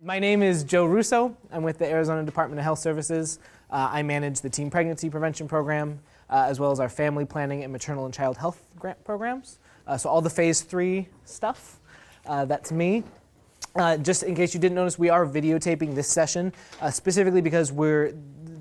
My name is Joe Russo. I'm with the Arizona Department of Health Services. I manage the Teen Pregnancy Prevention Program, as well as our Family Planning and Maternal and Child Health Grant programs. So all the Phase 3 stuff, that's me. Just in case you didn't notice, we are videotaping this session, specifically because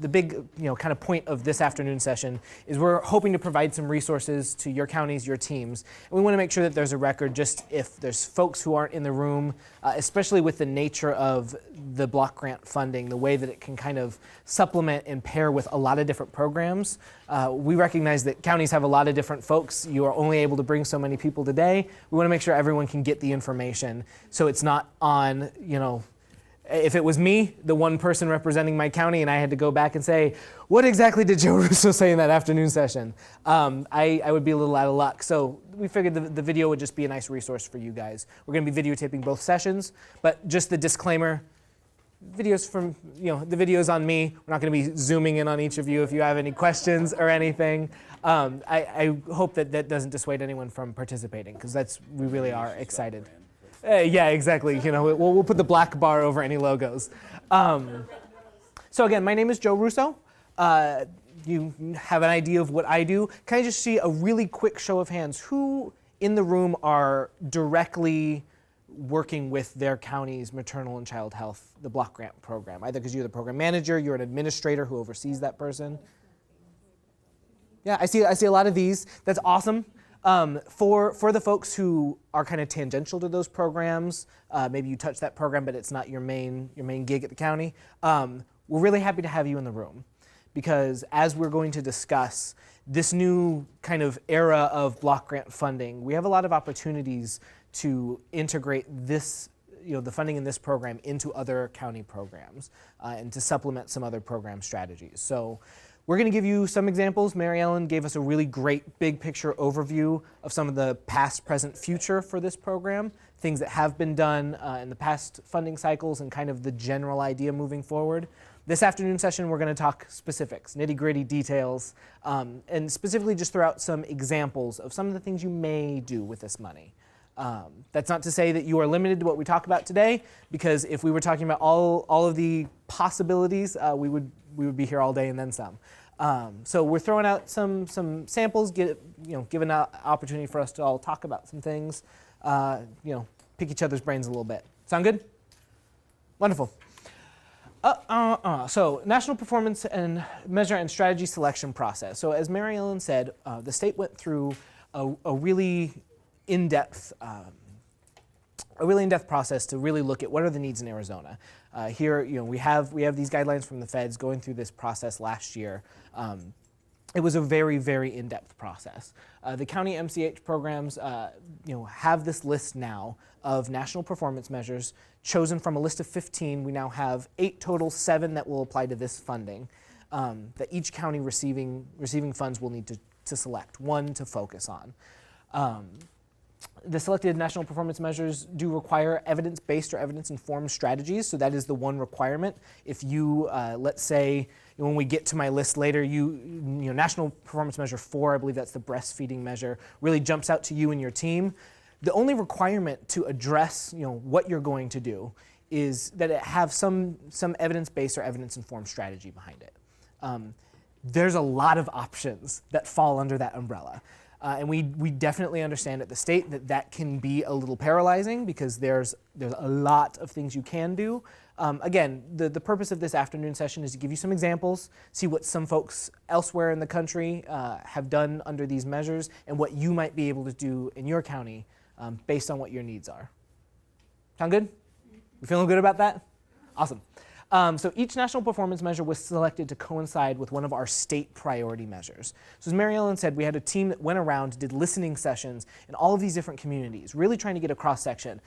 the big kind of point of this afternoon session is we're hoping to provide some resources to your counties, your teams. And we want to make sure that there's a record just if there's folks who aren't in the room, especially with the nature of the block grant funding, the way that it can kind of supplement and pair with a lot of different programs. We recognize that counties have a lot of different folks. You are only able to bring so many people today. We want to make sure everyone can get the information so it's not on, if it was me, the one person representing my county, and I had to go back and say, what exactly did Joe Russo say in that afternoon session? I would be a little out of luck. So we figured the video would just be a nice resource for you guys. We're going to be videotaping both sessions, but just the disclaimer, videos from, the video's on me. We're not going to be zooming in on each of you if you have any questions or anything. I hope that doesn't dissuade anyone from participating, because we really are excited. Yeah, exactly. We'll put the black bar over any logos. So again, my name is Joe Russo. You have an idea of what I do. Can I just see a really quick show of hands? Who in the room are directly working with their county's maternal and child health, the block grant program? Either because you're the program manager, you're an administrator who oversees that person. Yeah, I see a lot of these. That's awesome. For the folks who are kind of tangential to those programs, maybe you touch that program, but it's not your main gig at the county, we're really happy to have you in the room, because as we're going to discuss this new kind of era of block grant funding, we have a lot of opportunities to integrate this, the funding in this program into other county programs and to supplement some other program strategies. So we're going to give you some examples. Mary Ellen gave us a really great big picture overview of some of the past, present, future for this program, things that have been done in the past funding cycles and kind of the general idea moving forward. This afternoon session, we're going to talk specifics, nitty-gritty details, and specifically just throw out some examples of some of the things you may do with this money. That's not to say that you are limited to what we talk about today, because if we were talking about all of the possibilities, we would be here all day and then some. So we're throwing out some samples, giving an opportunity for us to all talk about some things, pick each other's brains a little bit. Sound good? Wonderful. So National Performance and Measure and Strategy Selection Process. So as Mary Ellen said, the state went through a really in-depth process to really look at what are the needs in Arizona. Here, we have these guidelines from the feds going through this process last year. It was a very, very in-depth process. The county MCH programs, have this list now of national performance measures chosen from a list of 15. We now have 8 total, 7 that will apply to this funding, that each county receiving funds will need to select, 1 to focus on. The selected national performance measures do require evidence-based or evidence-informed strategies, so that is the one requirement. If you, let's say, when we get to my list later, National Performance Measure 4, I believe that's the breastfeeding measure, really jumps out to you and your team. The only requirement to address, what you're going to do is that it have some evidence-based or evidence-informed strategy behind it. There's a lot of options that fall under that umbrella. And we definitely understand at the state that can be a little paralyzing, because there's a lot of things you can do. Again, the purpose of this afternoon session is to give you some examples, see what some folks elsewhere in the country have done under these measures, and what you might be able to do in your county based on what your needs are. Sound good? You feeling good about that? Awesome. So each national performance measure was selected to coincide with one of our state priority measures. So as Mary Ellen said, we had a team that went around, did listening sessions in all of these different communities, really trying to get a cross-section,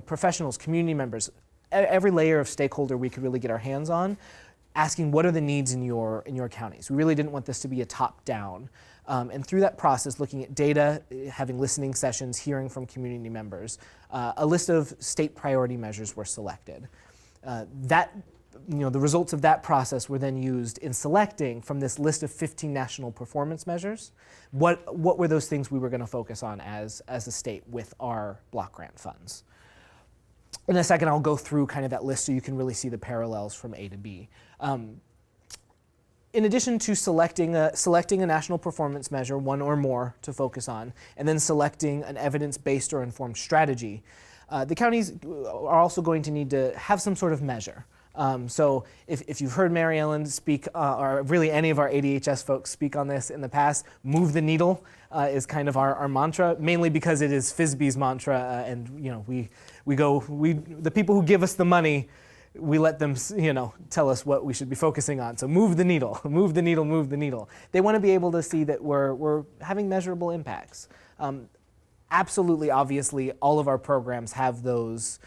professionals, community members, every layer of stakeholder we could really get our hands on, asking what are the needs in your counties. We really didn't want this to be a top-down. And through that process, looking at data, having listening sessions, hearing from community members, a list of state priority measures were selected. The results of that process were then used in selecting from this list of 15 national performance measures, what were those things we were going to focus on as a state with our block grant funds. In a second, I'll go through kind of that list so you can really see the parallels from A to B. In addition to selecting a national performance measure, one or more to focus on, and then selecting an evidence-based or informed strategy, the counties are also going to need to have some sort of measure. So if you've heard Mary Ellen speak, or really any of our ADHS folks speak on this in the past, move the needle is kind of our mantra, mainly because it is FISB's mantra, and the people who give us the money, we let them, tell us what we should be focusing on. So move the needle, move the needle, move the needle. They want to be able to see that we're having measurable impacts. Absolutely, obviously, all of our programs have those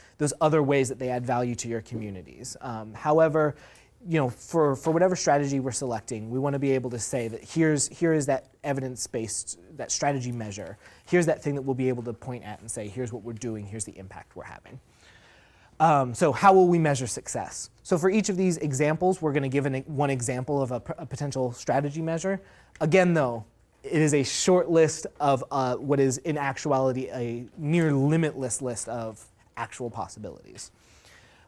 other ways that they add value to your communities. However, for whatever strategy we're selecting, we want to be able to say that here is that evidence-based, that strategy measure. Here's that thing that we'll be able to point at and say, here's what we're doing, here's the impact we're having. So how will we measure success? So for each of these examples, we're going to give one example of a potential strategy measure. Again, though, it is a short list of what is in actuality a near limitless list of actual possibilities.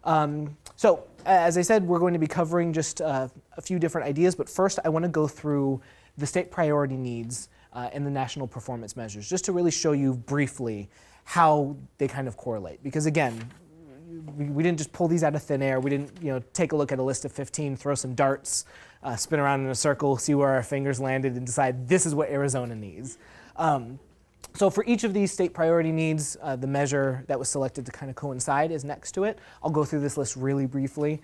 So as I said, we're going to be covering just a few different ideas, but first I want to go through the state priority needs and the national performance measures, just to really show you briefly how they kind of correlate. Because again, we didn't just pull these out of thin air. We didn't take a look at a list of 15, throw some darts, spin around in a circle, see where our fingers landed, and decide this is what Arizona needs. So for each of these state priority needs, the measure that was selected to kind of coincide is next to it. I'll go through this list really briefly.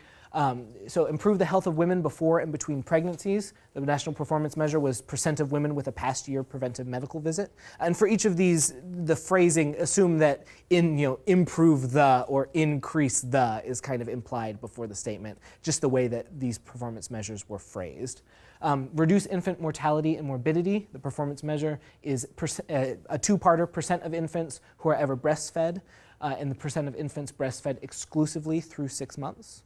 So improve the health of women before and between pregnancies. The national performance measure was % of women with a past year preventive medical visit. And for each of these, the phrasing assume that improve the or increase the is kind of implied before the statement, just the way that these performance measures were phrased. Reduce infant mortality and morbidity. The performance measure is a two-parter, % of infants who are ever breastfed, and the % of infants breastfed exclusively through 6 months.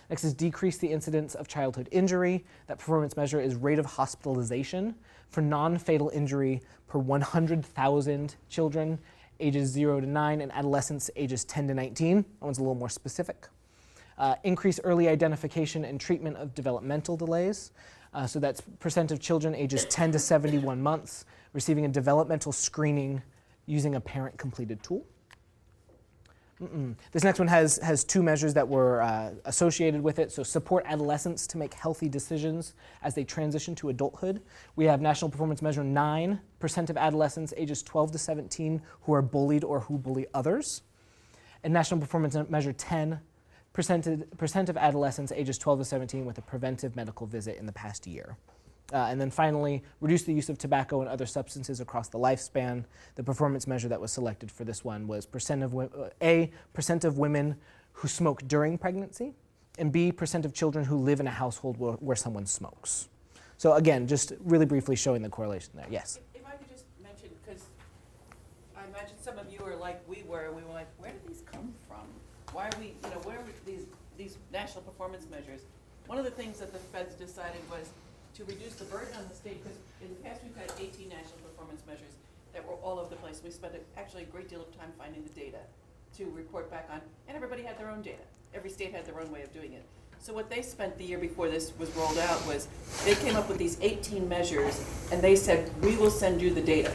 Next is decrease the incidence of childhood injury. That performance measure is rate of hospitalization for non-fatal injury per 100,000 children ages 0 to 9 and adolescents ages 10 to 19. That one's a little more specific. Increase early identification and treatment of developmental delays. So that's % of children ages 10 to 71 months receiving a developmental screening using a parent-completed tool. This next one has two measures that were associated with it. So support adolescents to make healthy decisions as they transition to adulthood. We have National Performance Measure 9, % of adolescents ages 12 to 17 who are bullied or who bully others. And National Performance Measure 10, % of adolescents ages 12 to 17 with a preventive medical visit in the past year. And then finally, reduce the use of tobacco and other substances across the lifespan. The performance measure that was selected for this one was % of women who smoke during pregnancy, and B, % of children who live in a household where someone smokes. So again, just really briefly showing the correlation there. Yes? If I could just mention, because I imagine some of you are like we were like, where did these come from? Why are we, where are these national performance measures? One of the things that the feds decided was to reduce the burden on the state, because in the past we've had 18 national performance measures that were all over the place. We spent actually a great deal of time finding the data to report back on, and everybody had their own data. Every state had their own way of doing it. So what they spent the year before this was rolled out was they came up with these 18 measures, and they said, we will send you the data.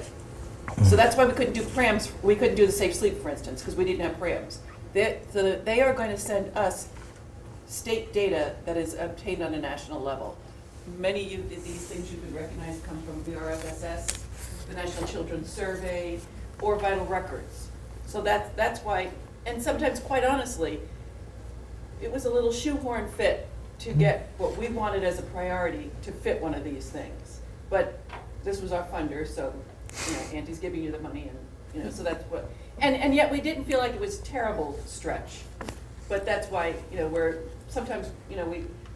So that's why we couldn't do PRAMs. We couldn't do the Safe Sleep, for instance, because we didn't have PRAMs. They are going to send us state data that is obtained on a national level. Many of these things you could recognize come from VRFSS, the National Children's Survey, or Vital Records. So that's why, and sometimes, quite honestly, it was a little shoehorn fit to get what we wanted as a priority to fit one of these things. But this was our funder, so Auntie's giving you the money, and so that's what. And yet we didn't feel like it was a terrible stretch. But that's why we're sometimes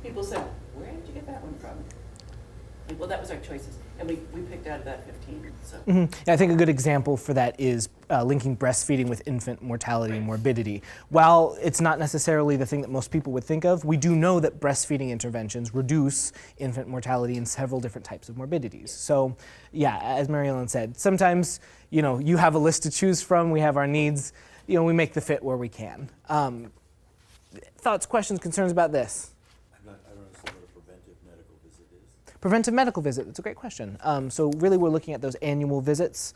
people say, where did you get that one from? Well, that was our choices, and we picked out of that 15. So. Yeah, I think a good example for that is linking breastfeeding with infant mortality and morbidity. While it's not necessarily the thing that most people would think of, we do know that breastfeeding interventions reduce infant mortality in several different types of morbidities. So, yeah, as Mary Ellen said, sometimes you have a list to choose from. We have our needs. we make the fit where we can. Thoughts, questions, concerns about this? I don't understand what a preventive medical visit is. Preventive medical visit, that's a great question. So really we're looking at those annual visits.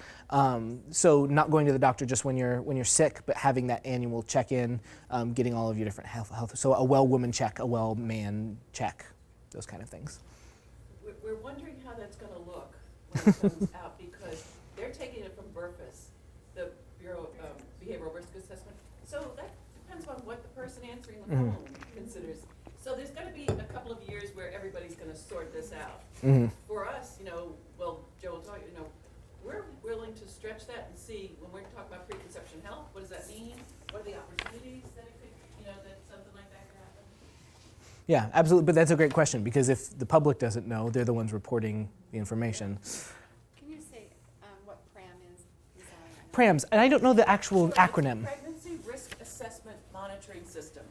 So not going to the doctor just when you're sick, but having that annual check-in, getting all of your different health. So a well woman check, a well man check, those kind of things. We're wondering how that's going to look when it comes out, because they're taking it from BRFIS, the Bureau of Behavioral Risk Assessment. So that depends on what the person answering the phone considers. So there's going to be a couple of years where everybody's going to sort this out. For us, well, Joe will tell you, we're willing to stretch that and see, when we're talking about preconception health, what does that mean? What are the opportunities that it could, that something like that could happen? Yeah, absolutely, but that's a great question, because if the public doesn't know, they're the ones reporting the information. Can you say what PRAM is? PRAMS, and I don't know the actual Sure, acronym. it's Pregnancy Risk Assessment Monitoring System.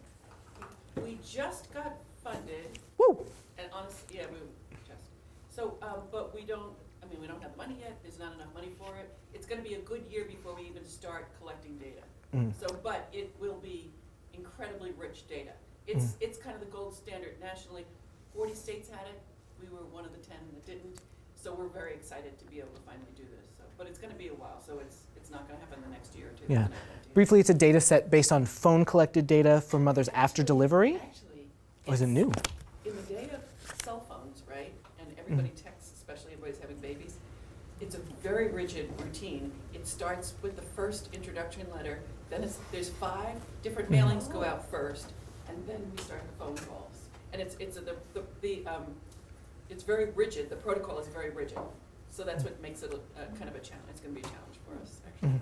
We just got funded, Woo! and honestly, yeah, we just. So, but we don't have the money yet, there's not enough money for it. It's gonna be a good year before we even start collecting data. So, but it will be incredibly rich data. It's kind of the gold standard nationally. 40 states had it, we were one of the 10 that didn't. So we're very excited to be able to finally do this. So, but it's gonna be a while, so it's not gonna happen the next year or two. Yeah. Briefly, it's a data set based on phone collected data from mothers after delivery. Actually, Or is it new? in the day of cell phones, right, and everybody texts, especially everybody's having babies, it's a very rigid routine. It starts with the first introduction letter, then there's 5 different mailings go out first, and then we start the phone calls. And it's very rigid, the protocol is very rigid. So that's what makes it a kind of a challenge. It's gonna be a challenge for us, actually.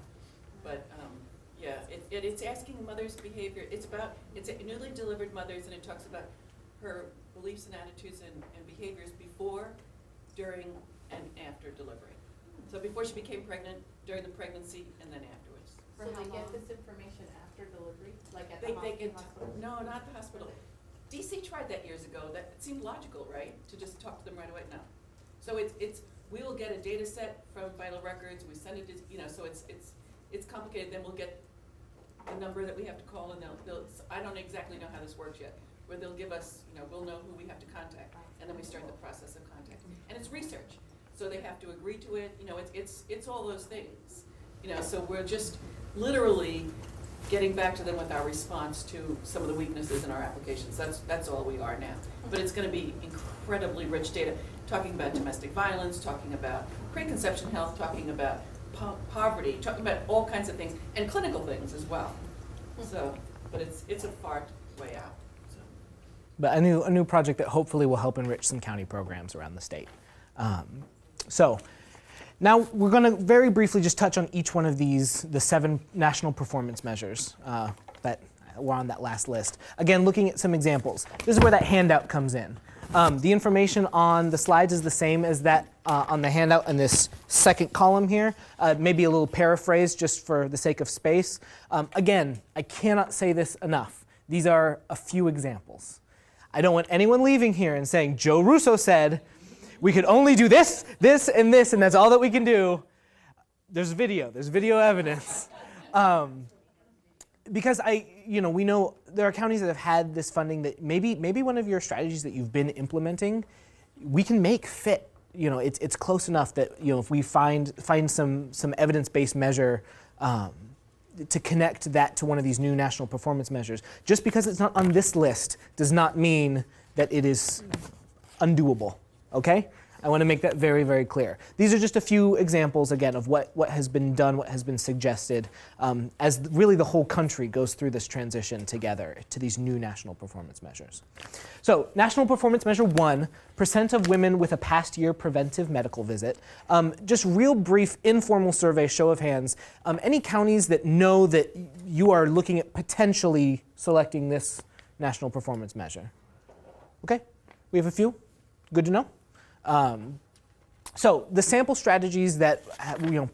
But, yeah, it's asking mothers' behavior. It's newly delivered mothers, and it talks about her beliefs and attitudes and behaviors before, during, and after delivery. So before she became pregnant, during the pregnancy, and then afterwards. So they get this information after delivery, like at the They hospital? no, not the hospital. DC tried that years ago. That seemed logical, right? To just talk to them right away. No. So we will get a data set from Vital Records. We send it to, so it's complicated. Then we'll get the number that we have to call, and they'll I don't exactly know how this works yet. Where they'll give us, we'll know who we have to contact, and then we start the process of contact. And it's research, so they have to agree to it. It's all those things. So we're just literally getting back to them with our response to some of the weaknesses in our applications. That's all we are now. But it's going to be incredibly rich data, talking about domestic violence, talking about preconception health, talking about poverty, talking about all kinds of things, and clinical things as well. So, but it's a far way out. So. But a new project that hopefully will help enrich some county programs around the state. So now we're going to very briefly just touch on each one of these, the 7 national performance measures that were on that last list. Again, looking at some examples. This is where that handout comes in. The information on the slides is the same as that on the handout in this second column here. Maybe a little paraphrase just for the sake of space. Again, I cannot say this enough. These are a few examples. I don't want anyone leaving here and saying, Joe Russo said, we could only do this, this, and this, and that's all that we can do. There's video evidence. Because we know there are counties that have had this funding that maybe one of your strategies that you've been implementing, we can make fit. It's close enough that if we find some evidence-based measure to connect that to one of these new national performance measures. Just because it's not on this list does not mean that it is undoable. Okay? I want to make that very, very clear. These are just a few examples, again, of what has been done, what has been suggested, as really the whole country goes through this transition together to these new national performance measures. So, National Performance Measure 1, % of women with a past year preventive medical visit. Just real brief, informal survey, show of hands. Any counties that know that you are looking at potentially selecting this national performance measure? Okay, we have a few. Good to know. So the sample strategies that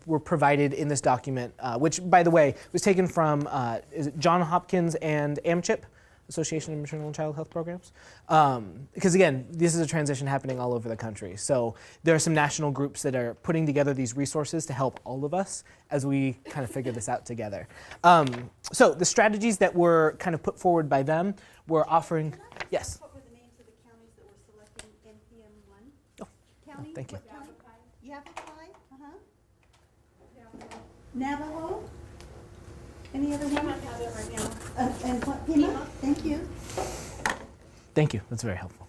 were provided in this document, which by the way was taken from is it Johns Hopkins and AmChip, Association of Maternal and Child Health Programs. Because again, this is a transition happening all over the country. So there are some national groups that are putting together these resources to help all of us as we kind of figure this out together. So the strategies that were kind of put forward by them were offering, yes? What were the names of the counties that were selecting NPM 1? Oh, County? thank you. What county? Yavapai? Navajo? Any other one? I don't have it right now. And what, Pima? Thank you. Thank you, that's very helpful.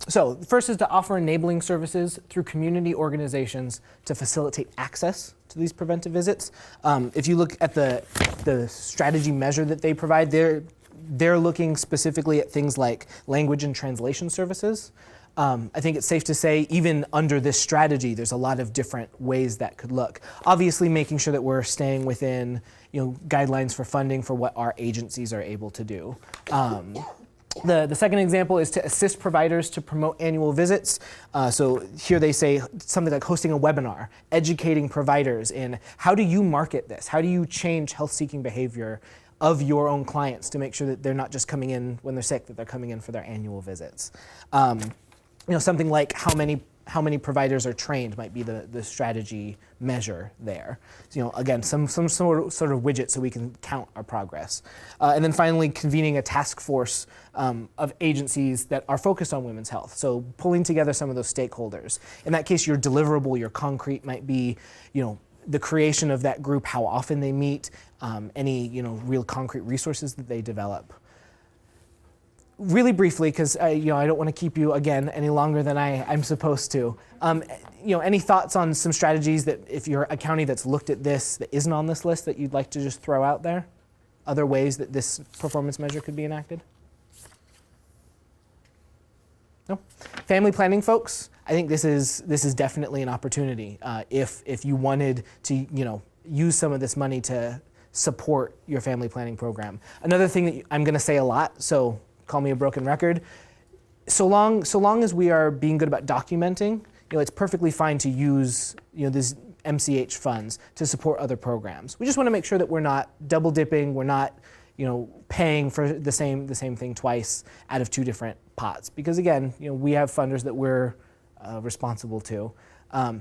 So the first is to offer enabling services through community organizations to facilitate access to these preventive visits. If you look at the strategy measure that they provide, they're looking specifically at things like language and translation services. I think it's safe to say even under this strategy, there's a lot of different ways that could look. Obviously making sure that we're staying within guidelines for funding for what our agencies are able to do. The second example is to assist providers to promote annual visits. So here they say something like hosting a webinar, educating providers in how do you market this? How do you change health-seeking behavior of your own clients to make sure that they're not just coming in when they're sick, that they're coming in for their annual visits. Something like how many providers are trained might be the strategy measure there. So, again, some sort of widget so we can count our progress. And then finally, convening a task force of agencies that are focused on women's health. So pulling together some of those stakeholders. In that case, your deliverable, your concrete might be, the creation of that group, how often they meet, any real concrete resources that they develop. Really briefly, because I don't want to keep you again any longer than I'm supposed to. Any thoughts on some strategies that if you're a county that's looked at this that isn't on this list that you'd like to just throw out there? Other ways that this performance measure could be enacted? No? Family planning folks, I think this is definitely an opportunity if you wanted to use some of this money to support your family planning program. Another thing that I'm going to say a lot, so call me a broken record. So long as we are being good about documenting, it's perfectly fine to use these MCH funds to support other programs. We just want to make sure that we're not double dipping, we're not paying for the same thing twice out of two different pots. Because again, we have funders that we're responsible to.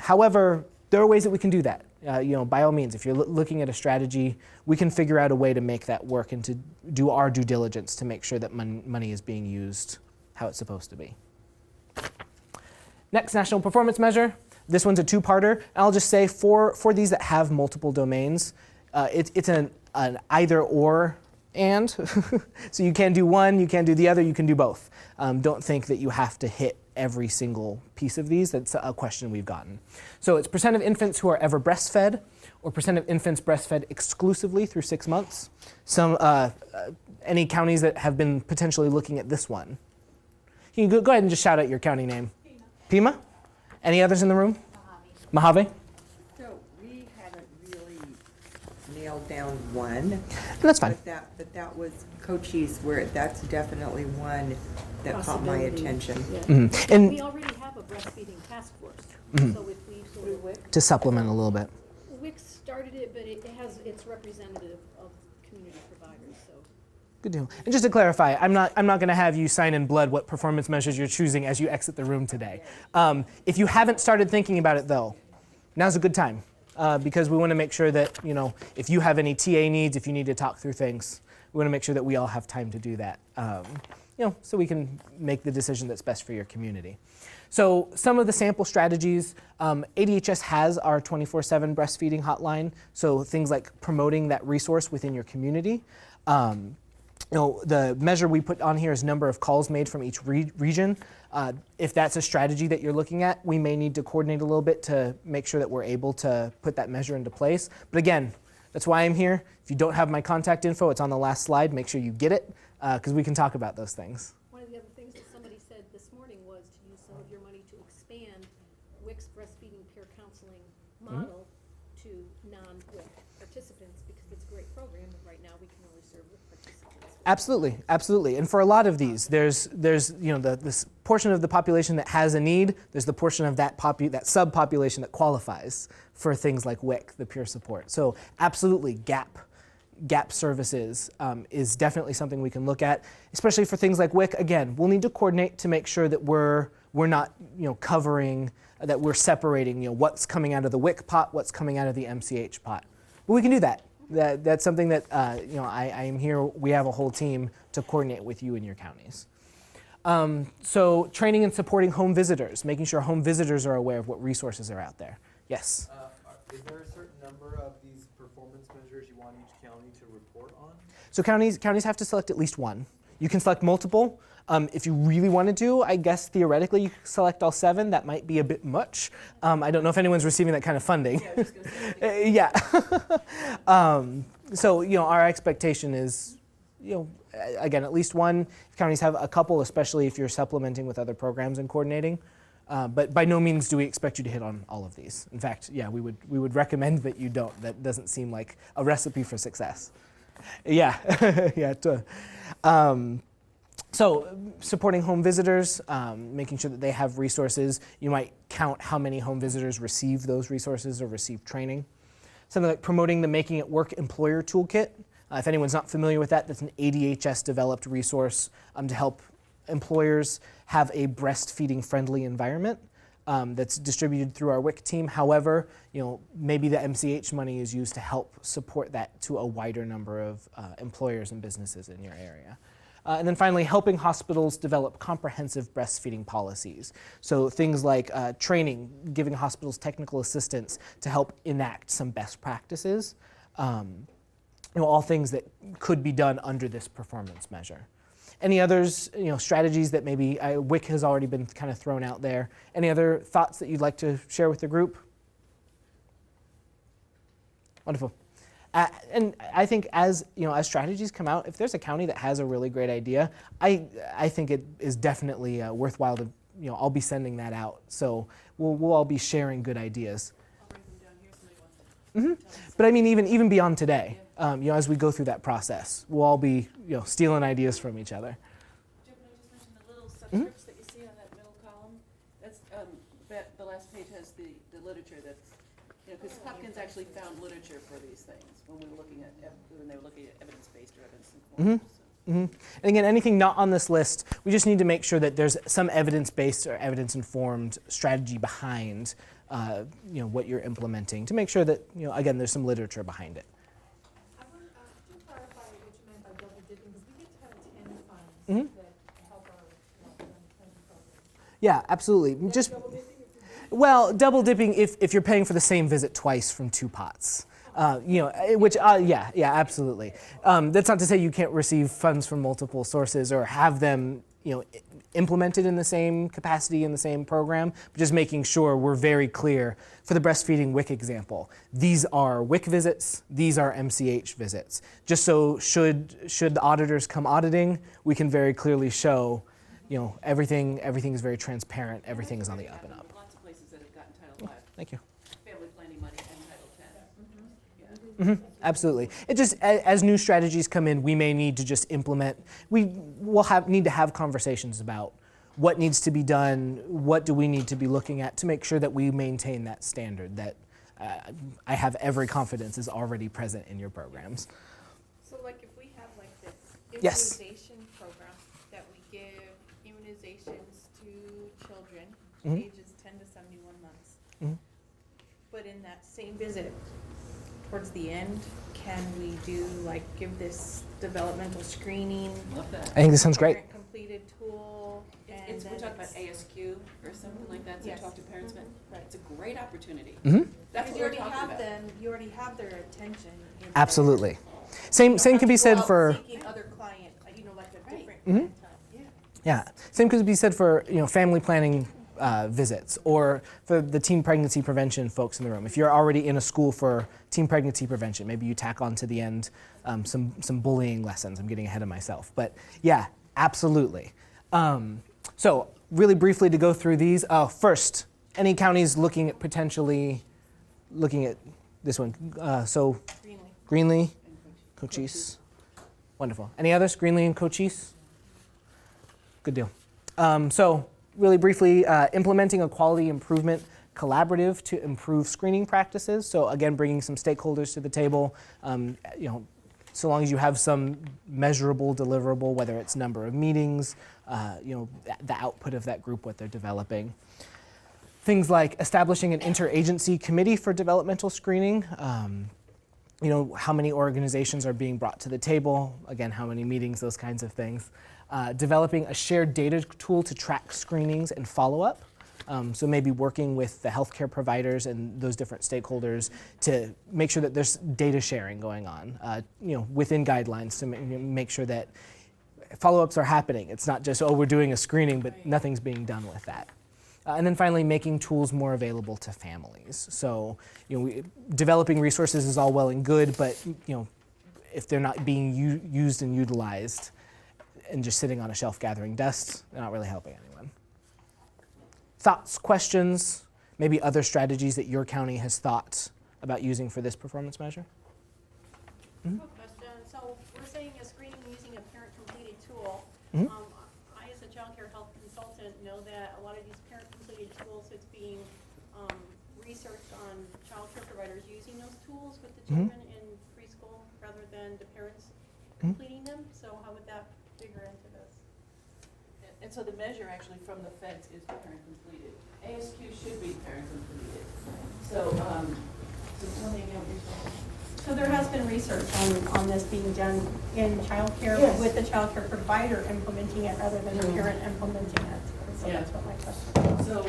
However, there are ways that we can do that. By all means, if you're looking at a strategy, we can figure out a way to make that work and to do our due diligence to make sure that money is being used how it's supposed to be. Next, national performance measure. This one's a two-parter. And I'll just say for these that have multiple domains, it's an either or and. So you can do one, you can do the other, you can do both. Don't think that you have to hit every single piece of these. That's a question we've gotten. So it's % of infants who are ever breastfed, or % of infants breastfed exclusively through 6 months. Any counties that have been potentially looking at this one? You can go ahead and just shout out your county name. Pima. Pima? Any others in the room? Mojave. So we haven't really nailed down one. That's fine. But that was Cochise, where that's definitely one that caught my Possibility. attention. Yeah. Mm-hmm. And We already have a breastfeeding task force, Mhm. so if we sort of, to supplement a little bit. WIC started it, but it's representative of community providers, so. Good deal. And just to clarify, I'm not going to have you sign in blood what performance measures you're choosing as you exit the room today. If you haven't started thinking about it, though, now's a good time because we want to make sure that if you have any TA needs, if you need to talk through things, we want to make sure that we all have time to do that. So we can make the decision that's best for your community. So some of the sample strategies, ADHS has our 24/7 breastfeeding hotline. So things like promoting that resource within your community. The measure we put on here is number of calls made from each region. If that's a strategy that you're looking at, we may need to coordinate a little bit to make sure that we're able to put that measure into place. But again, that's why I'm here. If you don't have my contact info, it's on the last slide. Make sure you get it because we can talk about those things. One of the other things that somebody said this morning was to use some of your money to expand WIC's breastfeeding peer counseling model to non-WIC participants because it's a great program, but right now we can only serve WIC participants. Absolutely, absolutely. And for a lot of these, there's this portion of the population that has a need. There's the portion of that subpopulation that qualifies for things like WIC, the peer support. So absolutely, gap gap services is definitely something we can look at, especially for things like WIC. Again, we'll need to coordinate to make sure that we're not covering, that we're separating what's coming out of the WIC pot, what's coming out of the MCH pot. But we can do that. That's something that I am here. We have a whole team to coordinate with you in your counties. So training and supporting home visitors, making sure home visitors are aware of what resources are out there. Yes. Is there a certain number of these performance measures you want each county to report on? So counties have to select at least one. You can select multiple. If you really wanted to, I guess theoretically you could select all 7. That might be a bit much. I don't know if anyone's receiving that kind of funding. Yeah, I was just gonna say. Yeah. So our expectation is, again, at least one. Counties have a couple, especially if you're supplementing with other programs and coordinating. But by no means do we expect you to hit on all of these. In fact, yeah, we would recommend that you don't. That doesn't seem like a recipe for success. Yeah, yeah. So supporting home visitors, making sure that they have resources. You might count how many home visitors receive those resources or receive training. Something like promoting the Making It Work Employer Toolkit. If anyone's not familiar with that, that's an ADHS developed resource to help employers have a breastfeeding friendly environment that's distributed through our WIC team. However, maybe the MCH money is used to help support that to a wider number of employers and businesses in your area. And then finally, helping hospitals develop comprehensive breastfeeding policies. So things like training, giving hospitals technical assistance to help enact some best practices. All things that could be done under this performance measure. Any others, strategies that maybe WIC has already been kind of thrown out there? Any other thoughts that you'd like to share with the group? Wonderful. And I think as strategies come out, if there's a county that has a really great idea, I think it is definitely worthwhile to, I'll be sending that out. So we'll all be sharing good ideas. I'll write them down here. Somebody wants to tell me But I mean, even beyond today, as we go through that process, we'll all be stealing ideas from each other. Jim, can I just mention the little subscripts that you see on that middle column? That's, the last page has the literature that's, because Hopkins actually found literature for these things when they were looking at evidence-based or evidence-informed. And again, anything not on this list, we just need to make sure that there's some evidence-based or evidence-informed strategy behind what you're implementing to make sure that, again, there's some literature behind it. I want to clarify what you meant by double dipping, because we get Title 10 funds that help our training programs. Yeah, absolutely. Just double dipping if you're paying for the same visit twice from 2 pots. Yeah, absolutely. That's not to say you can't receive funds from multiple sources or have them, implemented in the same capacity in the same program, but just making sure we're very clear. For the breastfeeding WIC example, these are WIC visits, these are MCH visits. Just so should the auditors come auditing, we can very clearly show, everything is very transparent, everything is on the up and up. Lots of places that have gotten Title V. Thank you. Family planning money and Title 10. Absolutely. It just, as new strategies come in, we may need to just implement, we will need to have conversations about what needs to be done, what do we need to be looking at to make sure that we maintain that standard that I have every confidence is already present in your programs. So like if we have like this Yes. immunization program that we give immunizations to children Mhm. ages 10 to 71 months. Mhm. But in that same visit, towards the end, can we do like give this developmental screening? Love that. I think this sounds great. parent completed tool? and It's, we're then talking about it's- ASQ or something like that, so Yes. talk to parents, but Right. it's a great opportunity. Mhm. That's Because what you we're already talking have about. them, you already have their attention. in there. Absolutely. Same can be said Go out for, Seeking other client, like a Right. different Mhm. clientele. yeah, same could be said for, family planning visits or for the teen pregnancy prevention folks in the room. If you're already in a school for teen pregnancy prevention, maybe you tack on to the end some bullying lessons. I'm getting ahead of myself. But yeah, absolutely. So really briefly to go through these. First, any counties looking at this one? So Greenly. Greenlee, Cochise. Wonderful. Any others? Greenlee and Cochise? Good deal. So really briefly, implementing a quality improvement collaborative to improve screening practices. So again, bringing some stakeholders to the table, so long as you have some measurable deliverable, whether it's number of meetings, the output of that group, what they're developing. Things like establishing an interagency committee for developmental screening. How many organizations are being brought to the table, again, how many meetings, those kinds of things. Developing a shared data tool to track screenings and follow-up. So maybe working with the healthcare providers and those different stakeholders to make sure that there's data sharing going on, within guidelines to make sure that follow-ups are happening. It's not just, we're doing a screening, but nothing's being done with that. And then finally, making tools more available to families. So, developing resources is all well and good, but if they're not being used and utilized, and just sitting on a shelf gathering dust, they're not really helping anyone. Thoughts, questions, maybe other strategies that your county has thought about using for this performance measure? Quick question. So we're saying a screening using a parent-completed tool. Mhm. I, as a child care health consultant, know that a lot of these parent-completed tools, it's being researched on child care providers using those tools with the children in preschool rather than the parents completing them. So how would that figure into this? And so the measure actually from the feds is parent completed. ASQ should be parent completed. So tell me again what you're saying. So there has been research on this being done in childcare Yes. with the childcare provider implementing it rather than the parent implementing it. So Yeah. that's what my question is. So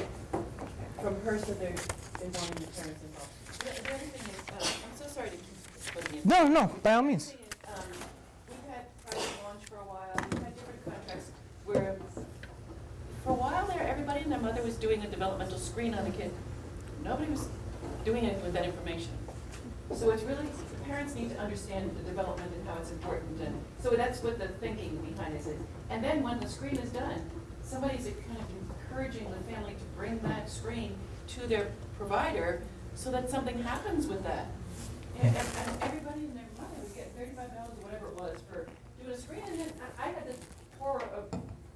from HRSA, they're wanting the parents involved. The other thing is, I'm so sorry to keep splitting it. No, by all means. The other thing is, we've had private launch for a while, we've had different contracts where for a while there, everybody and their mother was doing a developmental screen on a kid. Nobody was doing anything with that information. So it's really, parents need to understand the development and how it's important, and so that's what the thinking behind it is. And then when the screen is done, somebody's kind of encouraging the family to bring that screen to their provider so that something happens with that. And everybody and their mother would get $35 or whatever it was for doing a screen, and then I had the horror of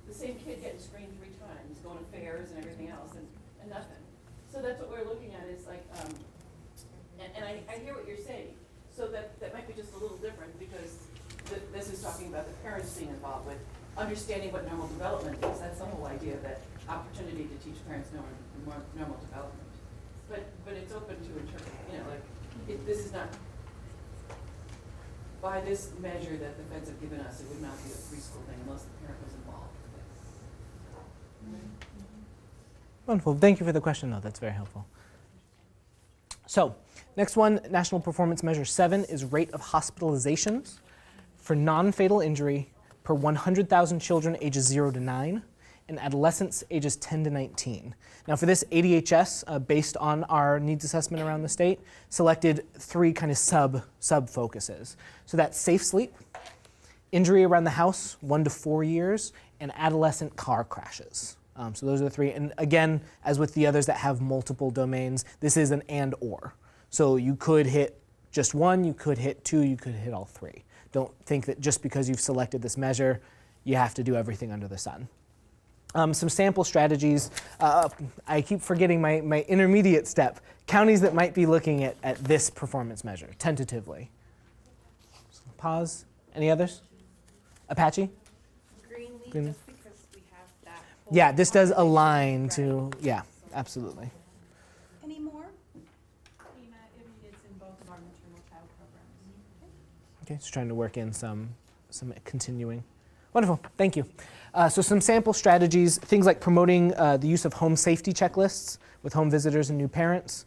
the same kid getting screened 3 times, going to fairs and everything else, and nothing. So that's what we're looking at is like, and I hear what you're saying. So that might be just a little different because this is talking about the parents being involved with understanding what normal development is. That's the whole idea, that opportunity to teach parents normal development. But it's open to interpret, this is not, by this measure that the feds have given us, it would not be a preschool thing unless the parent was involved. Wonderful. Thank you for the question, though. That's very helpful. So, next one, National Performance Measure 7 is rate of hospitalizations for non-fatal injury per 100,000 children ages 0 to 9 and adolescents ages 10 to 19. Now for this, ADHS, based on our needs assessment around the state, selected 3 kind of sub focuses. So that's safe sleep, injury around the house, 1 to 4 years, and adolescent car crashes. So those are the 3. And again, as with the others that have multiple domains, this is an and or. So you could hit just 1, you could hit 2, you could hit all 3. Don't think that just because you've selected this measure, you have to do everything under the sun. Some sample strategies. I keep forgetting my intermediate step. Counties that might be looking at this performance measure, tentatively. So pause. Any others? Apache? Greenlee, Greenlee. just because we have that. whole Yeah, this does population align to, demographic. yeah, absolutely. Any more? It's in both of our maternal child programs. Okay, just trying to work in some continuing. Wonderful, thank you. So some sample strategies, things like promoting the use of home safety checklists with home visitors and new parents,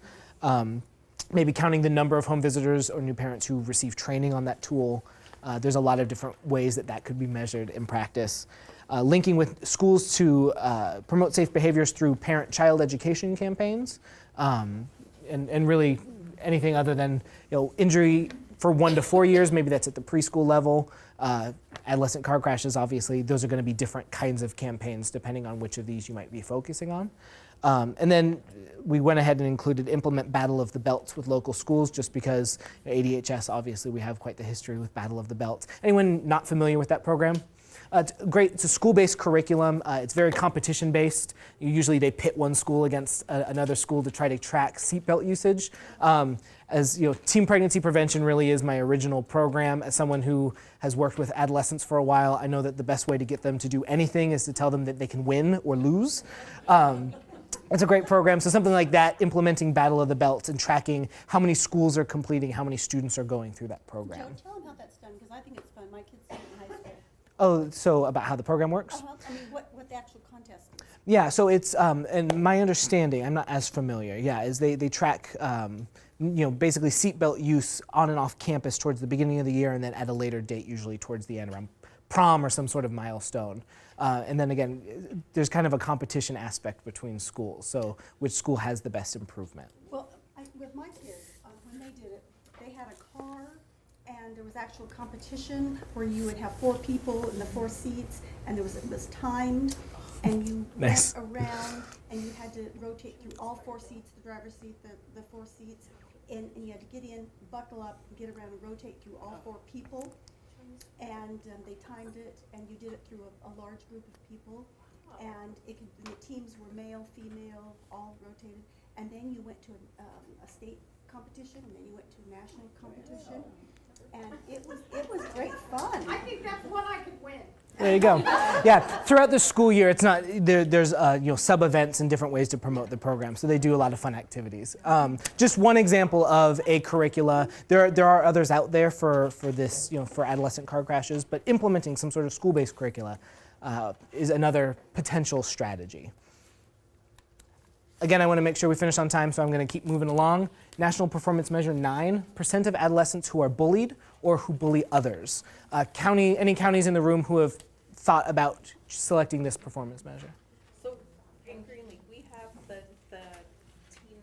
maybe counting the number of home visitors or new parents who receive training on that tool. There's a lot of different ways that could be measured in practice. Linking with schools to promote safe behaviors through parent-child education campaigns, and really anything other than injury for 1 to 4 years, maybe that's at the preschool level. Adolescent car crashes, obviously, those are going to be different kinds of campaigns depending on which of these you might be focusing on. And then we went ahead and included implement Battle of the Belts with local schools just because ADHS, obviously, we have quite the history with Battle of the Belts. Anyone not familiar with that program? It's great. It's a school-based curriculum. It's very competition-based. Usually they pit one school against another school to try to track seatbelt usage. As you know, teen pregnancy prevention really is my original program. As someone who has worked with adolescents for a while, I know that the best way to get them to do anything is to tell them that they can win or lose. It's a great program. So something like that, implementing Battle of the Belts and tracking how many schools are completing, how many students are going through that program. Joe, tell them how that's done, because I think it's fun. My kids do it in high school. Oh, so about how the program works? I mean, what the actual contest is. Yeah, so it's, and my understanding, I'm not as familiar, yeah, is they track, basically seatbelt use on and off campus towards the beginning of the year and then at a later date, usually towards the end, around prom or some sort of milestone. And then again, there's kind of a competition aspect between schools, so which school has the best improvement. Well, with my kids, when they did it, they had a car, and there was actual competition where you would have 4 people in the 4 seats, and it was timed, and you Nice. went around, and you had to rotate through all 4 seats, the driver's seat, the 4 seats, and you had to get in, buckle up, get around and rotate through all 4 people. And they timed it, and you did it through a large group of people, and the teams were male, female, all rotated, and then you went to a state competition, and then you went to a national competition, and it was great fun. I think that's one I could win. There you go. Yeah, throughout the school year, it's not there's sub events and different ways to promote the program. So they do a lot of fun activities. Just one example of a curricula. There are others out there for this for adolescent car crashes, but implementing some sort of school-based curricula is another potential strategy. Again, I want to make sure we finish on time, so I'm going to keep moving along. National Performance Measure 9, % of adolescents who are bullied or who bully others. Any counties in the room who have thought about selecting this performance measure? So in Greenlee, we have the teen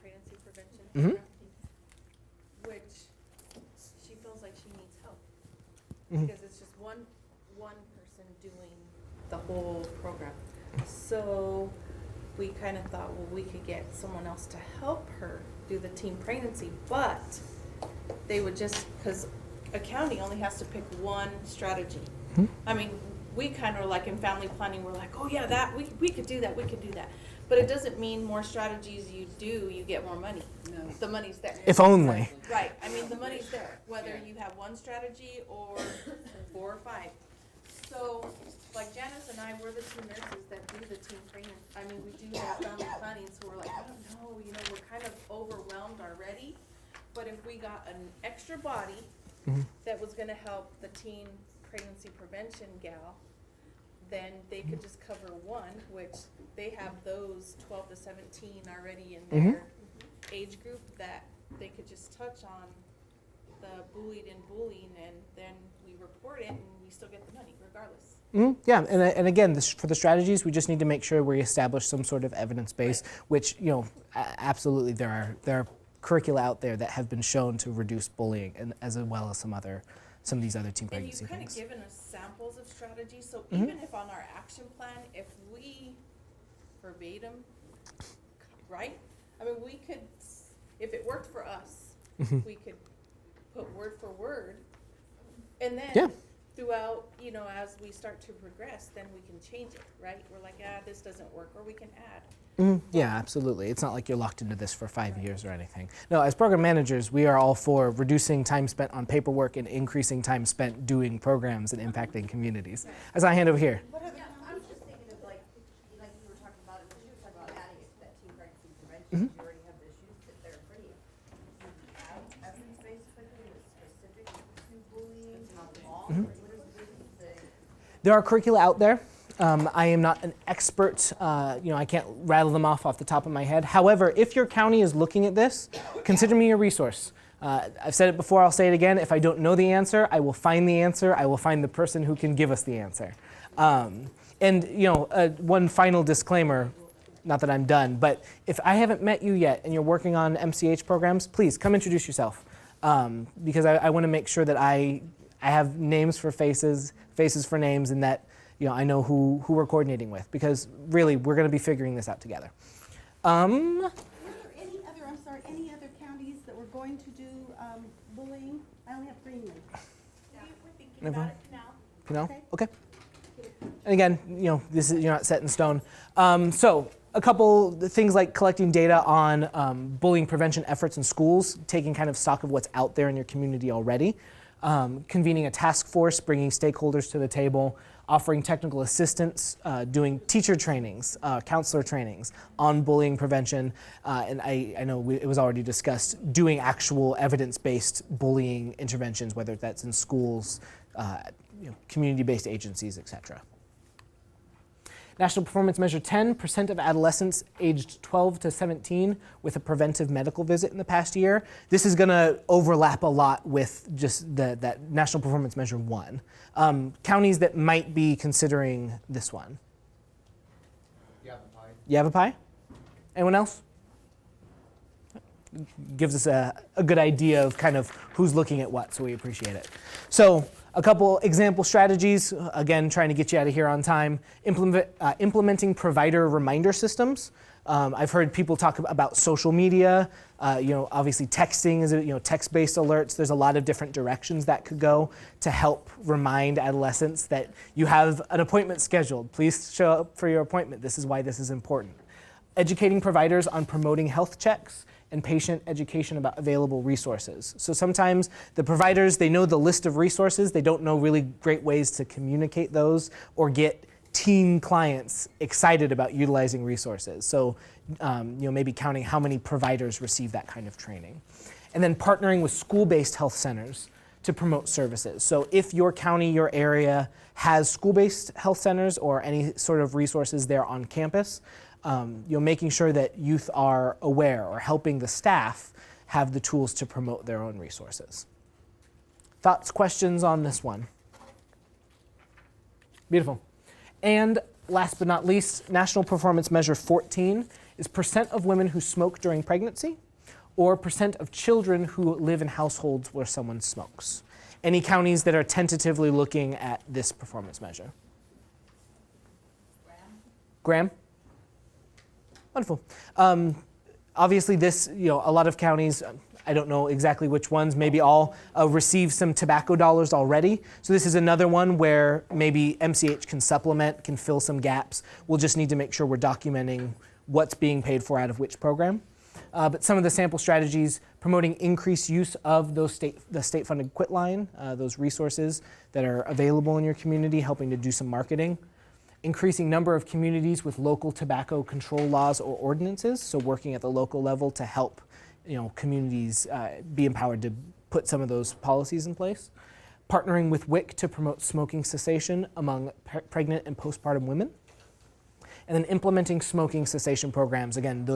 pregnancy prevention program, which she feels like she needs help. Because it's just one person doing the whole program. So we kind of thought, well, we could get someone else to help her do the teen pregnancy, but they would just, because a county only has to pick one strategy. I mean, we kind of like in family planning, we're like, oh yeah, we could do that, we could do that. But it doesn't mean more strategies you do, you get more money. No. The money's there. If only. Right, I mean, the money's there, whether you have one strategy or 4 or 5. So, like Janice and I, we're the 2 nurses that do the teen training. I mean, we do have family planning, so we're like, I don't know, we're kind of overwhelmed already. But if we got an extra body that was gonna help the teen pregnancy prevention gal, then they could just cover one, which they have those 12 to 17 already in their age group that they could just touch on the bullied and bullying, and then we report it and we still get the money regardless. Yeah, and again, for the strategies, we just need to make sure we establish some sort of evidence base, which absolutely there are curricula out there that have been shown to reduce bullying, and as well as some of these other teen And pregnancy you've kind of things. given us samples of strategies, so even if on our action plan, if we verbatim, right? I mean, we could, if it worked for us, we could put word for word, and then throughout, as we start to progress, then we can change it, right? We're like, this doesn't work, or we can add. Yeah, absolutely. It's not like you're locked into this for 5 years or anything. No, as program managers, we are all for reducing time spent on paperwork and increasing time spent doing programs and impacting communities. As I hand over here. I was just thinking of like you were talking about it, she was talking about adding it to that teen pregnancy prevention. You already have the issues sit there in front of you. Add evidence-based curriculum that's specific to bullying, not all. What is the There are curricula out there. I am not an expert, I can't rattle them off the top of my head. However, if your county is looking at this, consider me a resource. I've said it before, I'll say it again. If I don't know the answer, I will find the answer. I will find the person who can give us the answer. One final disclaimer, not that I'm done, but if I haven't met you yet and you're working on MCH programs, please come introduce yourself. Because I want to make sure that I have names for faces, faces for names, and that I know who we're coordinating with, because really we're going to be figuring this out together. Were there any other counties that were going to do bullying? I only have Greenlee. We're thinking about it now. Okay. And again, this is, you're not set in stone. So a couple things like collecting data on bullying prevention efforts in schools, taking kind of stock of what's out there in your community already, convening a task force, bringing stakeholders to the table, offering technical assistance, doing teacher trainings, counselor trainings on bullying prevention, and I know it was already discussed, doing actual evidence-based bullying interventions, whether that's in schools, community-based agencies, etc. National Performance Measure 10, % of adolescents aged 12 to 17 with a preventive medical visit in the past year. This is going to overlap a lot with just that National Performance Measure 1. Counties that might be considering this one. Yavapai? Anyone else? Gives us a good idea of kind of who's looking at what, so we appreciate it. So a couple example strategies, again, trying to get you out of here on time. Implementing provider reminder systems. I've heard people talk about social media. Obviously texting is, text-based alerts. There's a lot of different directions that could go to help remind adolescents that you have an appointment scheduled. Please show up for your appointment. This is why this is important. Educating providers on promoting health checks and patient education about available resources. So sometimes the providers, they know the list of resources, they don't know really great ways to communicate those or get teen clients excited about utilizing resources. So maybe counting how many providers receive that kind of training. And then partnering with school-based health centers to promote services. So if your county, your area has school-based health centers or any sort of resources there on campus, making sure that youth are aware or helping the staff have the tools to promote their own resources. Thoughts, questions on this one? Beautiful. And last but not least, National Performance Measure 14 is % of women who smoke during pregnancy or % of children who live in households where someone smokes. Any counties that are tentatively looking at this performance measure? Graham? Wonderful. Obviously this, a lot of counties, I don't know exactly which ones, maybe all receive some tobacco dollars already. So this is another one where maybe MCH can supplement, can fill some gaps. We'll just need to make sure we're documenting what's being paid for out of which program. But some of the sample strategies, promoting increased use of the state-funded quit line, those resources that are available in your community, helping to do some marketing. Increasing number of communities with local tobacco control laws or ordinances, so working at the local level to help communities be empowered to put some of those policies in place. Partnering with WIC to promote smoking cessation among pregnant and postpartum women. And then implementing smoking cessation programs. Again,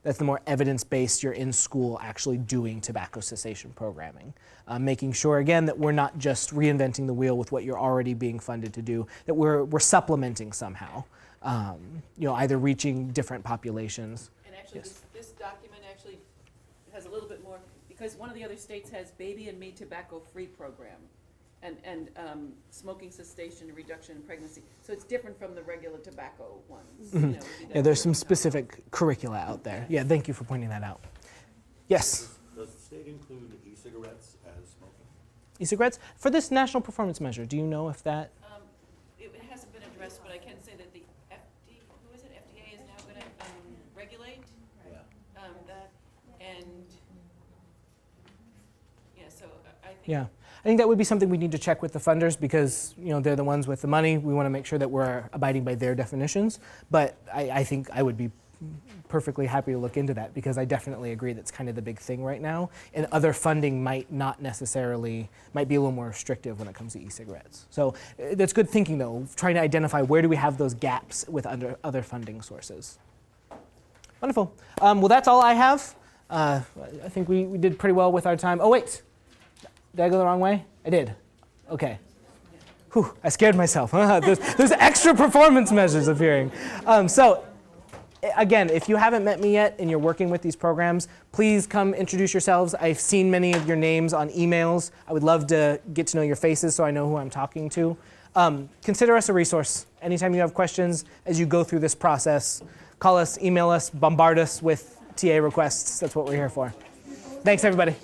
that's the more evidence-based, you're in school actually doing tobacco cessation programming. Making sure, again, that we're not just reinventing the wheel with what you're already being funded to do, that we're supplementing somehow, either reaching different populations. And actually, Yes. this document actually has a little bit more, because one of the other states has Baby and Me Tobacco-Free Program and smoking cessation and reduction in pregnancy. So it's different from the regular tobacco ones. Mm-hmm. Yeah, there's some specific curricula out there. Yeah, thank you for pointing that out. Yes? Does the state include e-cigarettes as smoking? E-cigarettes? For this national performance measure, do you know if that? It hasn't been addressed, but I can say that the FDA is now going to regulate Yeah. that, and so I think. Yeah. I think that would be something we need to check with the funders because they're the ones with the money. We want to make sure that we're abiding by their definitions. But I think I would be perfectly happy to look into that because I definitely agree that's kind of the big thing right now. And other funding might be a little more restrictive when it comes to e-cigarettes. So that's good thinking though, trying to identify where do we have those gaps with other funding sources. Wonderful. Well, that's all I have. I think we did pretty well with our time. Oh, wait. Did I go the wrong way? I did. Okay. Whew, I scared myself. There's extra performance measures appearing. So again, if you haven't met me yet and you're working with these programs, please come introduce yourselves. I've seen many of your names on emails. I would love to get to know your faces so I know who I'm talking to. Consider us a resource. Anytime you have questions as you go through this process, call us, email us, bombard us with TA requests. That's what we're here for. Thanks, everybody.